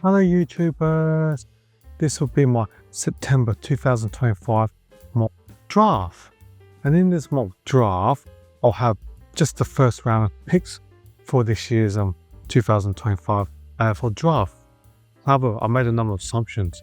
Hello YouTubers, this will be my September 2025 mock draft, and in this mock draft I'll have just the first round of picks for this year's 2025 AFL draft. However, I made a number of assumptions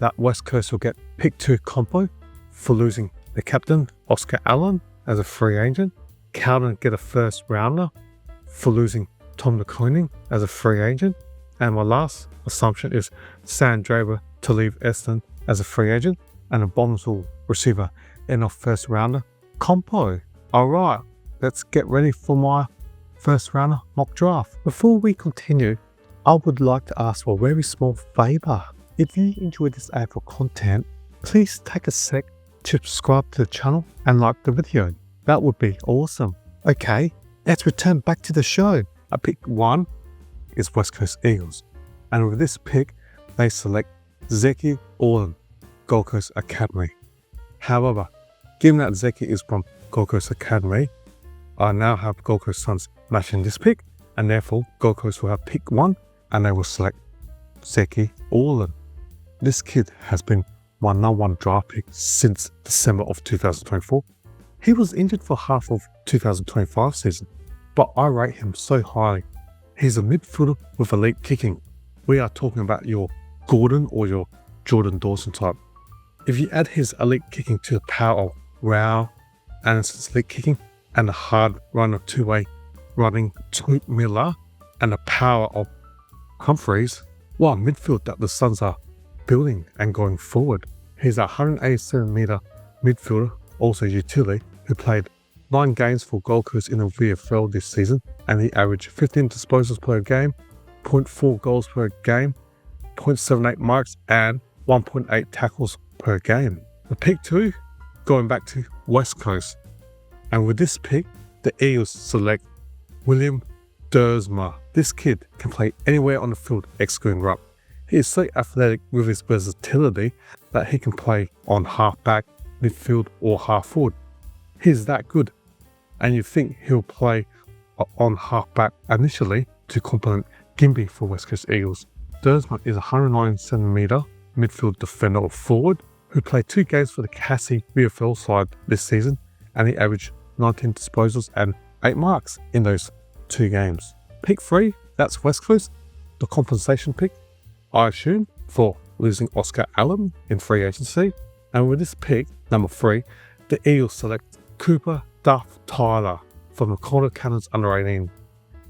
that West Coast will get pick 2 compo for losing the captain Oscar Allen as a free agent, Carlton get a first rounder for losing Tom de Koning as a free agent, and my last assumption is Sam Draper to leave Essendon as a free agent, and the Bombers will receive a enough first rounder compo. Alright, let's get ready for my first rounder mock draft. Before we continue, I would like to ask for a very small favour. If you enjoyed this AFL content, please take a sec to subscribe to the channel and like the video. That would be awesome. Okay, let's return back to the show. At pick 1 is West Coast Eagles, and with this pick they select Zeki Orlan, Gold Coast Academy. However, given that Zeki is from Gold Coast Academy, I now have Gold Coast Suns matching this pick, and therefore Gold Coast will have pick 1 and they will select Zeki Orlan. This kid has been my #1 draft pick since December of 2024. He was injured for half of 2025 season, but I rate him so highly. He's a midfielder with elite kicking. We are talking about your Gordon or your Jordan Dawson type. If you add his elite kicking to the power of Rao Anderson's elite kicking and the hard run of two-way running Toot Miller and the power of Humphreys, what a midfield that the Suns are building and going forward. He's a 187-metre midfielder, also utility, who played 9 games for Gold Coast in the VFL this season, and he averaged 15 disposals per game, 0.4 goals per game, 0.78 marks, and 1.8 tackles per game. The pick 2, going back to West Coast, and with this pick, the Eagles select William Dersma. This kid can play anywhere on the field excluding ruck. He is so athletic with his versatility that he can play on half-back, midfield, or half-forward. He's that good, and you think he'll play on half-back initially to complement Gimby for West Coast Eagles. Dersma is a 197-metre midfield defender or forward who played 2 games for the Cassie VFL side this season, and he averaged 19 disposals and 8 marks in those 2 games. Pick 3, that's West Coast, the compensation pick, I assume, for losing Oscar Allen in free agency. And with this pick, number 3, the Eagles select Cooper Duff Tyler from the Corner Cannons under 18.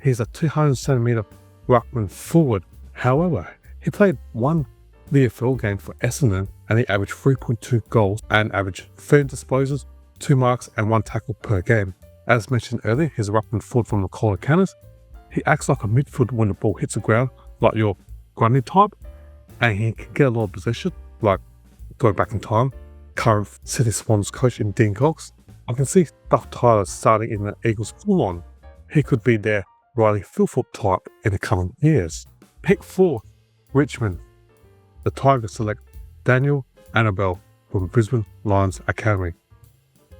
He's a 207-metre ruckman forward. However, he played 1 VFL game for Essendon and he averaged 3.2 goals and averaged 13 disposals, 2 marks and 1 tackle per game. As mentioned earlier, he's a ruckman forward from the Corner Cannons. He acts like a midfielder when the ball hits the ground, like your Grundy type, and he can get a lot of possession, like going back in time, current City Swans coach in Dean Cox. I can see Duff Tyler starting in the Eagles full on. He could be their Riley Philthorpe type in the coming years. Pick 4, Richmond. The Tigers select Daniel Annabelle from Brisbane Lions Academy.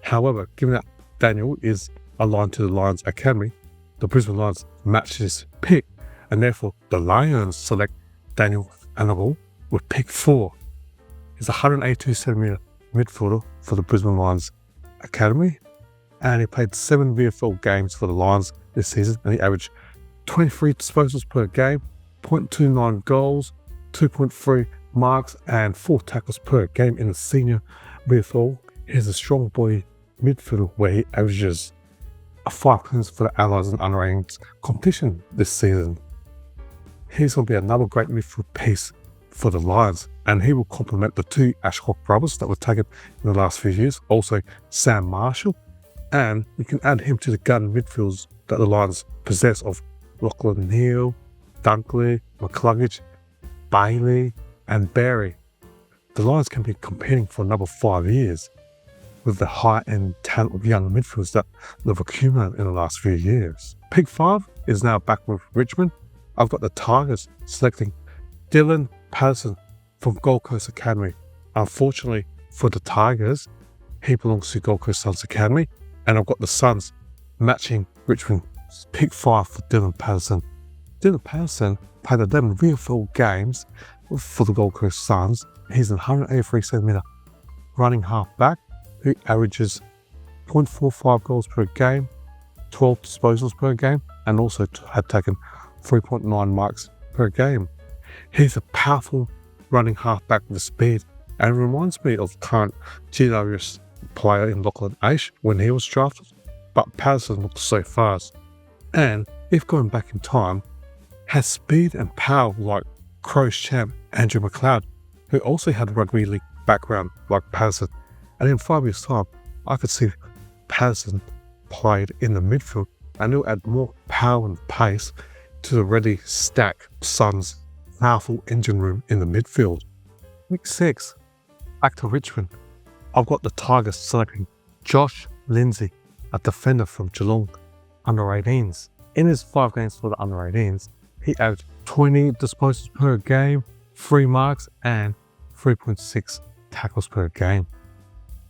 However, given that Daniel is aligned to the Lions Academy, the Brisbane Lions match this pick, and therefore the Lions select Daniel Annabelle with pick 4. He's a 182-centimetre midfielder for the Brisbane Lions Academy, and he played 7 VFL games for the Lions this season, and he averaged 23 disposals per game, 0.29 goals, 2.3 marks, and 4 tackles per game in the senior VFL. He's a strong body midfielder where he averages 5 points for the Allies and under-18s competition this season. He's going to be another great midfield piece for the Lions, and he will complement the 2 Ashcroft brothers that were taken in the last few years, also Sam Marshall, and you can add him to the gun midfields that the Lions possess of Lachlan Neal, Dunkley, McCluggage, Bailey, and Barry. The Lions can be competing for another 5 years with the high-end talent of young midfielders that they've accumulated in the last few years. Pick 5 is now back with Richmond. I've got the Tigers selecting Dylan Patterson from Gold Coast Academy. Unfortunately for the Tigers, he belongs to Gold Coast Suns Academy, and I've got the Suns matching Richmond's pick 5 for Dylan Patterson. Dylan Patterson played 11 VFL games for the Gold Coast Suns. He's an 183cm running half-back who averages 0.45 goals per game, 12 disposals per game, and also had taken 3.9 marks per game. He's a powerful running halfback with speed and reminds me of current GWS player in Lachlan Aish when he was drafted, but Patterson looks so fast. And if going back in time, has speed and power like Crows champ Andrew McLeod, who also had a rugby league background like Patterson. And in 5 years' time, I could see Patterson played in the midfield, and he'll add more power and pace to the ready stack Suns' powerful engine room in the midfield. Week 6, back to Richmond. I've got the Tigers selecting Josh Lindsay, a defender from Geelong, under 18s. In his 5 games for the under 18s, he averaged 20 disposals per game, 3 marks, and 3.6 tackles per game.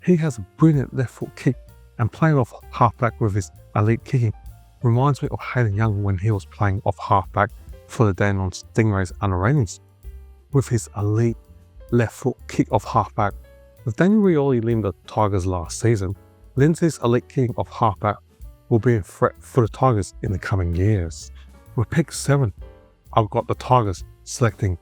He has a brilliant left foot kick, and playing off halfback with his elite kicking reminds me of Hayden Young when he was playing off halfback for the Dandenong Stingrays under 18s. With his elite left foot kick off halfback, with Daniel Rioli leading the Tigers last season, Lindsay's elite kicking off halfback will be a threat for the Tigers in the coming years. With pick 7, I've got the Tigers selecting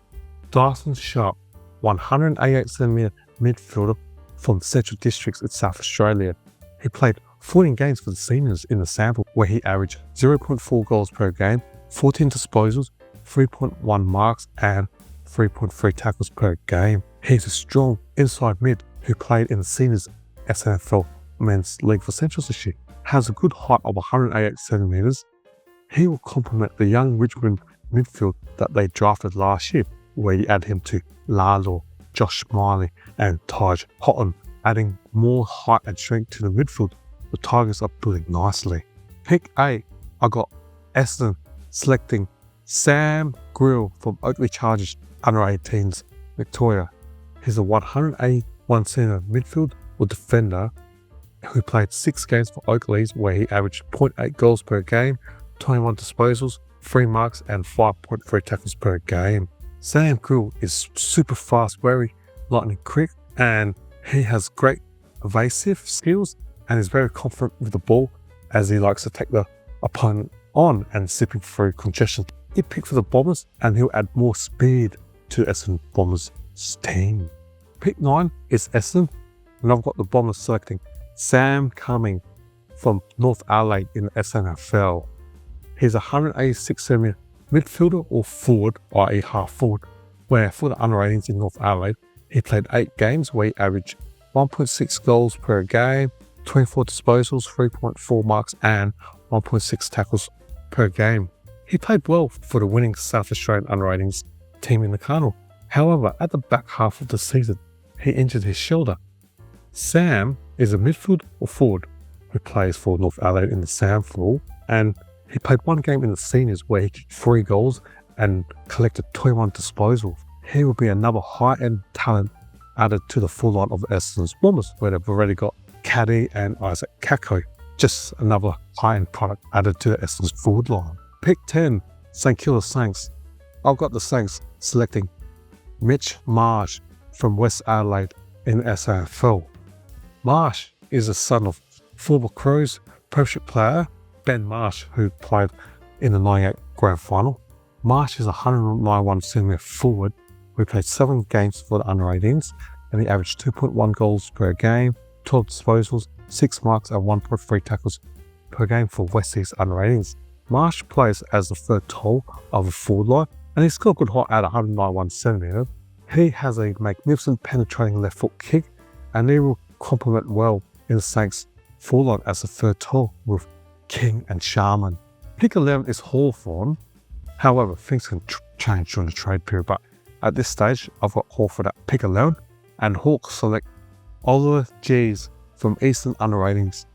Dyson Sharp, 188cm midfielder from Central Districts in South Australia. He played 14 games for the seniors in the SANFL, where he averaged 0.4 goals per game, 14 disposals, 3.1 marks, and 3.3 tackles per game. He's a strong inside mid who played in the seniors SANFL Men's League for Central this year. Has a good height of 188cm. He will complement the young Richmond midfield that they drafted last year, where you add him to Lalo, Josh Smiley, and Taj Houghton, adding more height and strength to the midfield. The Tigers are building nicely. Pick 8, I got Essendon selecting Sam Grill from Oakley Chargers under 18s Victoria. He's a 181cm midfield or defender who played 6 games for Oakleys, where he averaged 0.8 goals per game, 21 disposals, 3 marks, and 5.3 tackles per game. Sam Grill is super fast, very lightning quick, and he has great evasive skills and is very confident with the ball as he likes to take the opponent on and zipping through congestion. He picked for the Bombers, and he'll add more speed to Essendon Bombers' team. Pick 9 is Essendon, and I've got the Bombers selecting Sam Cumming from North Adelaide in the SANFL. He's a 186cm midfielder or forward, i.e. half forward, where for the under 18s in North Adelaide, he played 8 games where he averaged 1.6 goals per game, 24 disposals, 3.4 marks, and 1.6 tackles per game. He played well for the winning South Australian under 18s team in the Carnival. However, at the back half of the season, he injured his shoulder. Sam is a midfield or forward who plays for North Adelaide in the SANFL, and he played 1 game in the seniors where he kicked 3 goals and collected 21 disposals. He will be another high-end talent added to the full line of Essendon's Bombers, where they've already got Caddy and Isaac Kako. Just another high-end product added to the Essendon's forward line. Pick 10, St Kilda Saints. I've got the Saints selecting Mitch Marsh from West Adelaide in SANFL. Marsh is the son of former Crows Premiership player Ben Marsh, who played in the 98 Grand Final. Marsh is a 191cm forward who played 7 games for the under 18s, and he averaged 2.1 goals per game, 12 disposals, 6 marks, and 1.3 tackles per game for Westies under 18s. Marsh plays as the third tall of a forward line, and he's got a good height at 191cm. He has a magnificent penetrating left foot kick, and he will complement well in the Saints forward line as the third tall with King and Sharman. Pick 11 is Hawthorn. However, things can change during the trade period, but at this stage, I've got Hawthorn at pick 11, and Hawks select Oliver Gees from Eastern under 18s.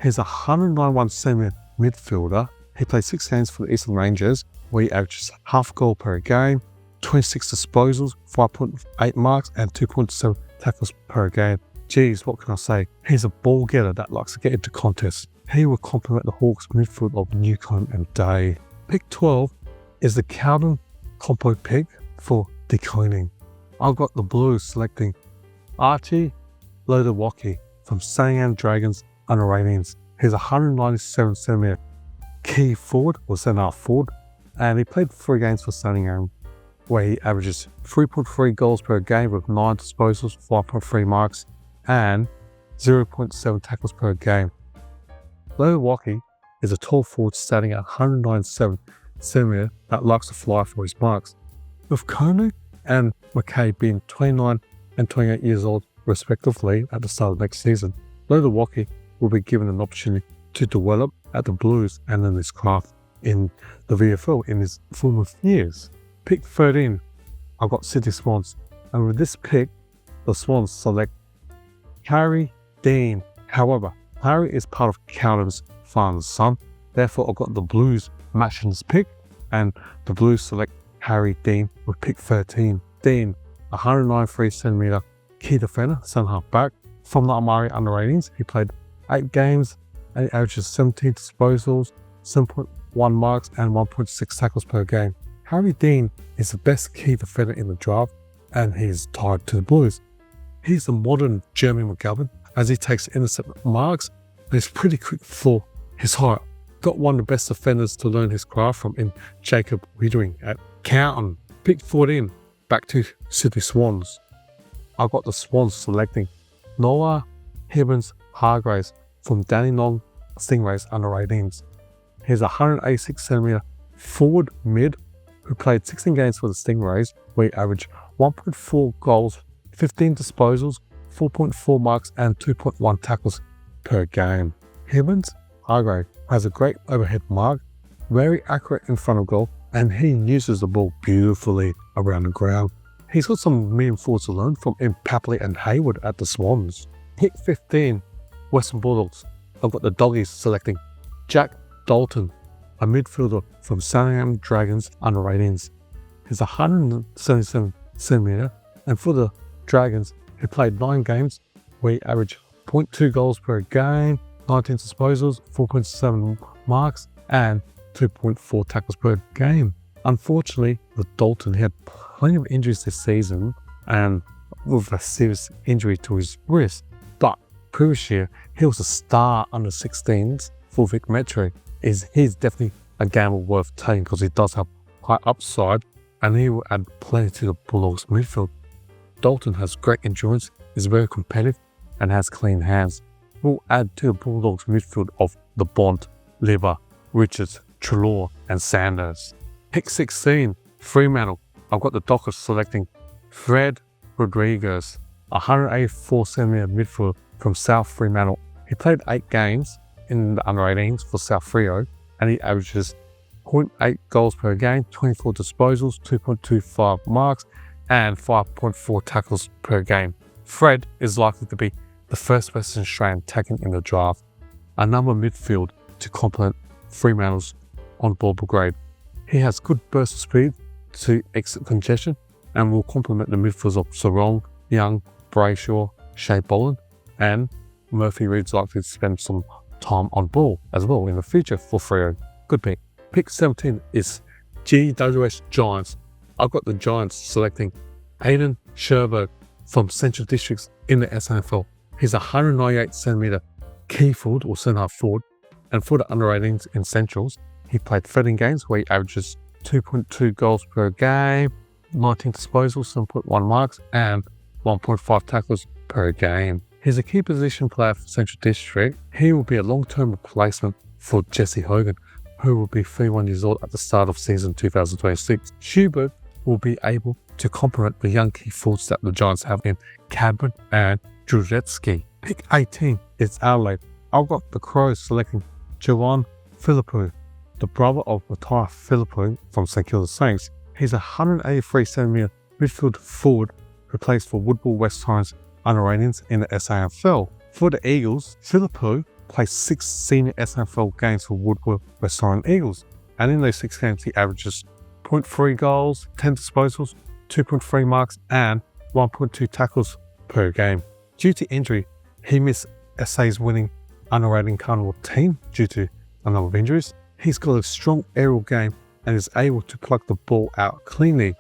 He's a 191cm midfielder. He played 6 games for the Eastern Rangers, where he averages half goal per game, 26 disposals, 5.8 marks, and 2.7 tackles per game. Geez, what can I say? He's a ball getter that likes to get into contests. He will complement the Hawks midfield of Newcombe and Day. Pick 12 is the Cowden compo pick for declining. I've got the Blues selecting Archie Lodewocki from Sanningham Dragons under 18s. He's a 197cm key forward or centre forward, and he played 3 games for Sanningham, where he averages 3.3 goals per game with 9 disposals, 5.3 marks, and 0.7 tackles per game. Lodewocki is a tall forward standing at 197cm that likes to fly for his marks. With Konu and McKay being 29 and 28 years old respectively at the start of next season, Lodewocki will be given an opportunity to develop at the Blues and in his craft in the VFL in his formative years. Pick 13, I've got Sydney Swans, and with this pick, the Swans select Harry Dean. However, Harry is part of Cowden's father's son, therefore I've got the Blues matching this pick, and the Blues select Harry Dean with pick 13. Dean, 193cm key defender, centre half back from the Amari under 18s. He played 8 games and he averages 17 disposals, 7.1 marks, and 1.6 tackles per game. Harry Dean is the best key defender in the draft, and he's tied to the Blues. He's a modern Jeremy McGovern as he takes intercept marks, and he's pretty quick for his height. Got one of the best defenders to learn his craft from in Jacob Wiedering at Cowden. Pick 14, back to Sydney Swans. I've got the Swans selecting Noah Hibbins Hargraves from Dandenong Stingrays under 18s. He's a 186cm forward mid who played 16 games for the Stingrays, where he averaged 1.4 goals, 15 disposals, 4.4 marks, and 2.1 tackles per game. Hibbins Hargrave has a great overhead mark, very accurate in front of goal, and he uses the ball beautifully around the ground. He's got some medium forwards to learn from in Papley and Hayward at the Swans. Pick 15, Western Bulldogs. I've got the Doggies selecting Jack Dalton, a midfielder from Sanningham Dragons under 18s. He's 177cm, and for the Dragons, he played 9 games where he averaged 0.2 goals per game, 19 disposals, 4.7 marks, and 2.4 tackles per game. Unfortunately, with Dalton, he had plenty of injuries this season and with a serious injury to his wrist. But previous year, he was a star under 16s for Vic Metro. He's definitely a gamble worth taking because he does have high upside and he will add plenty to the Bulldogs midfield. Dalton has great endurance, is very competitive, and has clean hands. Will add to the Bulldogs midfield of the Bond, Liver, Richards, Treloar, and Sanders. Pick 16, Fremantle. I've got the Dockers selecting Fred Rodriguez, a 184cm midfielder from South Fremantle. He played 8 games in the under 18s for South Freo, and he averages 0.8 goals per game, 24 disposals, 2.25 marks, and 5.4 tackles per game. Fred is likely to be the first Western Australian taken in the draft, a number midfield to complement Fremantle's on-ball brigade. He has good burst speed to exit congestion and will complement the midfielders of Sarong, Young, Brayshaw, Shea Boland, and Murphy Reed's likely to spend some time on ball as well in the future for Freo. Good pick. Pick 17 is GWS Giants. I've got the Giants selecting Aidan Sherberg from Central Districts in the SANFL. He's a 198cm key forward or centre half forward, and for the under 18s in Centrals, he played 13 games where he averages 2.2 goals per game, 19 disposals, 7.1 marks, and 1.5 tackles per game. He's a key position player for Central District. He will be a long-term replacement for Jesse Hogan, who will be 31 years old at the start of season 2026. Schubert will be able to complement the young key forwards that the Giants have in Cadman and Druzetsky. Pick 18 is Adelaide. I've got the Crows selecting Jovan Philippou, the brother of Matthias Philippou from St Kilda Saints. He's a 183cm midfield forward who plays for Woodville West Torrens under 18s in the SANFL. For the Eagles, Philippou plays 6 senior SANFL games for Woodville West Torrens Eagles, and in those 6 games he averages 0.3 goals, 10 disposals, 2.3 marks, and 1.2 tackles per game. Due to injury, he missed SA's winning under 18 Carnival team due to a number of injuries. He's got a strong aerial game and is able to pluck the ball out cleanly.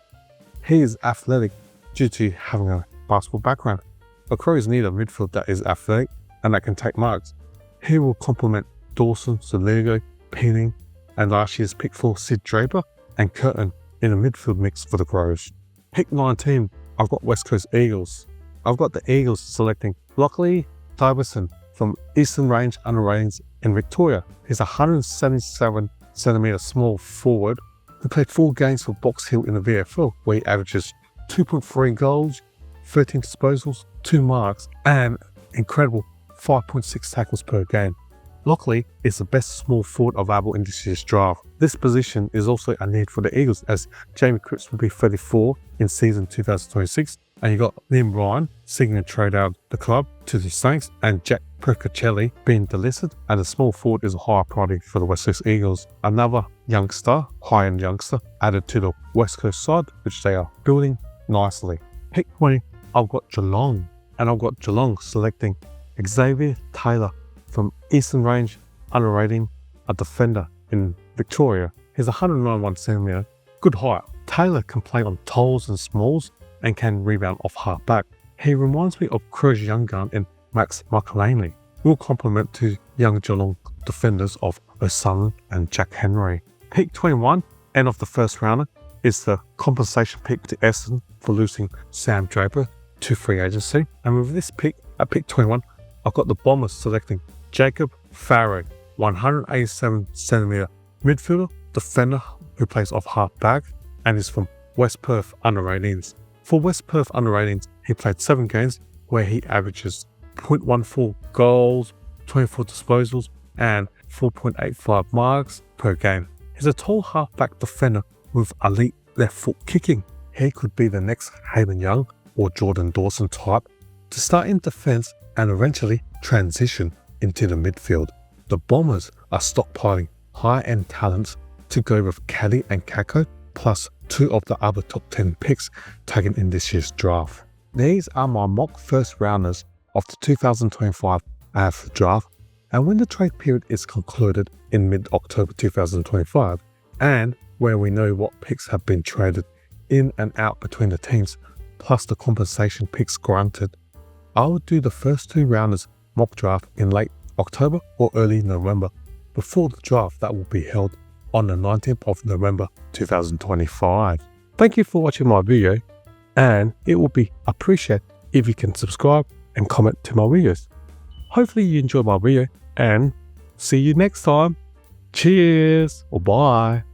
He is athletic due to having a basketball background. The Crows need a midfield that is athletic and that can take marks. He will complement Dawson, Zaligo, Penning, and last year's pick 4 Sid Draper and Curtin in a midfield mix for the Crows. Pick 19, I've got West Coast Eagles. I've got the Eagles selecting Lockley Tyberson from Eastern Range Under Ratings in Victoria. He's a 177cm small forward who played 4 games for Box Hill in the VFL, where he averages 2.3 goals, 13 disposals, 2 marks, and incredible 5.6 tackles per game. Lockley is the best small forward available in this year's draft. This position is also a need for the Eagles, as Jamie Cripps will be 34 in season 2026, and you got Liam Ryan seeking a trade out of the club to the Saints, and Jack Percacelli being delisted, and the small forward is a high priority for the West Coast Eagles. Another youngster, high-end youngster, added to the West Coast side, which they are building nicely. Pick 20, I've got Geelong, and I've got Geelong selecting Xavier Taylor from Eastern Range Under Rating, a defender in Victoria. He's 191cm, good height. Taylor can play on tolls and smalls and can rebound off half back. He reminds me of Crow's young gun in Max McElhaney. Will complement to young Geelong defenders of O'Sullivan and Jack Henry. Pick 21, end of the first rounder, is the compensation pick to Essendon for losing Sam Draper to free agency. And with this pick, at pick 21, I've got the Bombers selecting Jacob Farrow, 187cm midfielder, defender who plays off half back and is from West Perth Under Ratings. For West Perth Under Ratings, he played 7 games where he averages 0.14 goals, 24 disposals, and 4.85 marks per game. He's a tall half-back defender with elite left foot kicking. He could be the next Hayden Young or Jordan Dawson type to start in defence and eventually transition into the midfield. The Bombers are stockpiling high-end talents to go with Kelly and Kako, plus 2 of the other top 10 picks taken in this year's draft. These are my mock first rounders of the 2025 AFL draft, and when the trade period is concluded in mid-October 2025, and where we know what picks have been traded in and out between the teams, plus the compensation picks granted, I will do the first 2 rounders mock draft in late October or early November before the draft that will be held on the 19th of November 2025. Thank you for watching my video, and it will be appreciated if you can subscribe and comment to my videos. Hopefully you enjoyed my video, and see you next time. Cheers or bye.